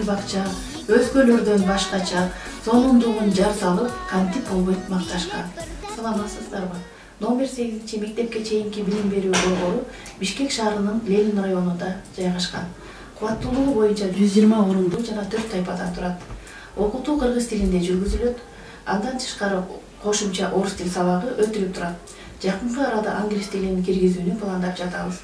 бакча, өзгөлөрдөн башкача, сонундугун жар салып, кантип болбойт макташка. Саламатсыздарбы? Номер 8 мектепке чейинки билим берүү борбору Бишкек шаарынын Ленин районунда жайгашкан. Кубаттуулугу боюнча 120 орундуу жана 4 тайпадан турат. Окутуу кыргыз тилинде жүргүзүлөт. Андан тышкары кошумча орус тил сабагы өтүлүп турат. Жакынкы арада англис тилин киргизүүнү пландап жатабыз.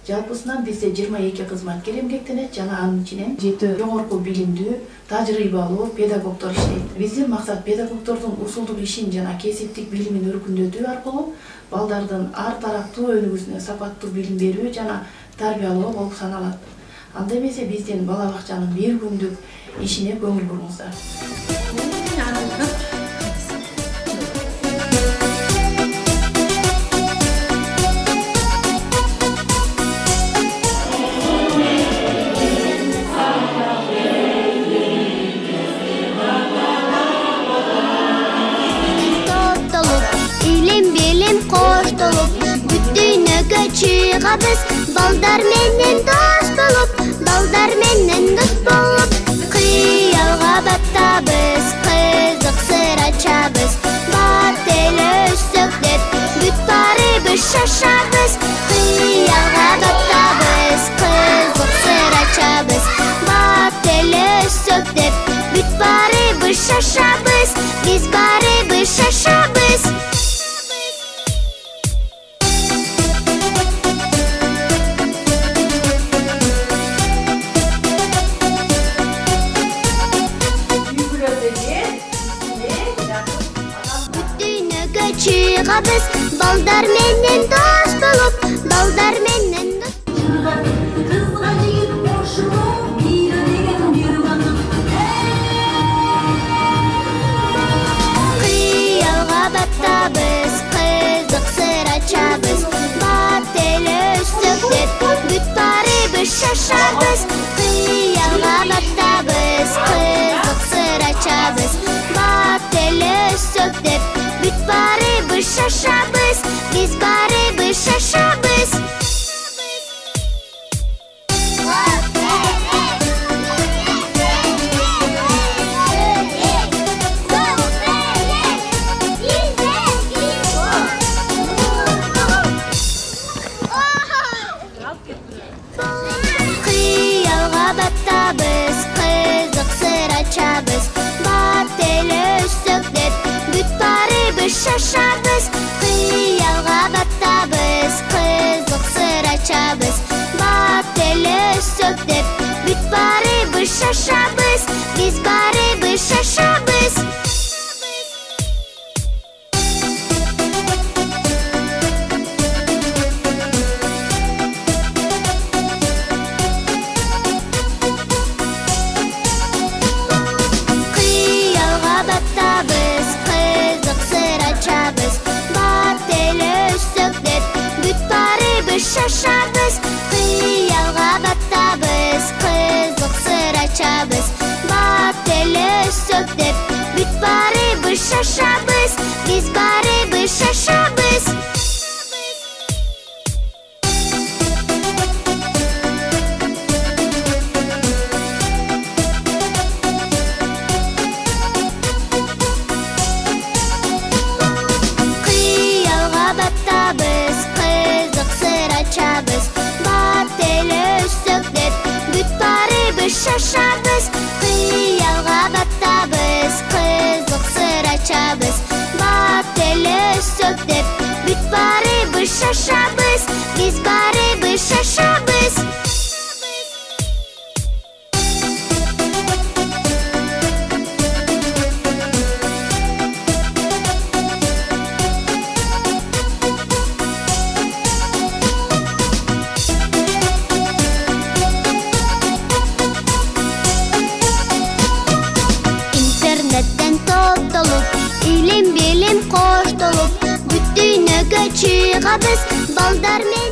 Жалпысынан бизде 22 кызматкер эмгектенет жана анын ичинен 7 жогорку билимдүү, тажрыйбалуу педагогдор иштейт. Биздин максат педагогдордун усулдук ишин жана кесиптик билимин өркүндөтүү аркылуу балдардын ар тараптуу өнүгүүсүнө сапаттуу билим берүү жана тарбиялоо болуп саналат. Анда эмесе биздин бала бакчанын бир күндүк ишине көңүл буруңуздар. Чыгабыз, балдар менен дос болуп, кыялга баттабыз, кызык сыр ачабыз, бат элөссөк деп, бүт барыбыз шашабыз, кыялга баттабыз, кызык сыр ачабыз, бат элөссөк деп, бүт барыбыз шашабыз, биз барыбыз шашабыз. Чыгабыз, балдар менен дос болуп, балдар менен дос. Кызга жигит кошулуп, бир деген бир гана. Кыялга баттабыз, кызык сыр ачабыз, бат элөссөк деп, бүт барыбыз шашабыз. Кыялга баттабыз, кызык сыр ачабыз, бат элөссөк деп, бүт барыбыз шашабыз, биз барыбыз шашабыз. Кыялга баттабыз, кызык сыр ачабыз, бат элөссөк деп, бүт барыбыз шашабыз. Кыялга баттабыз, кызык сыр ачабыз, бат элөссөк деп, бүт барыбыз шашабыз, биз барыбыз шашабыз. Кыялга баттабыз, кызык сыр ачабыз, бат элөссөк деп, бүт барыбыз шашабыз. Кыялга баттабыз, кызык сыр ачабыз, бат элөссөк деп, бүт барыбыз шашабыз, биз барыбыз шашабыз. Кыялга баттабыз, кызык сыр ачабыз, бат элөссөк деп, бүт барыбыз шашабыз. Кыялга баттабыз, кызык сыр ачабыз, бат элөссөк деп, бүт барыбыз шашабыз, биз барыбыз шашабыз. Интернеттен топтолуп, илим билим коштолуп, бүт дүйнөгө чыгабыз, балдар менен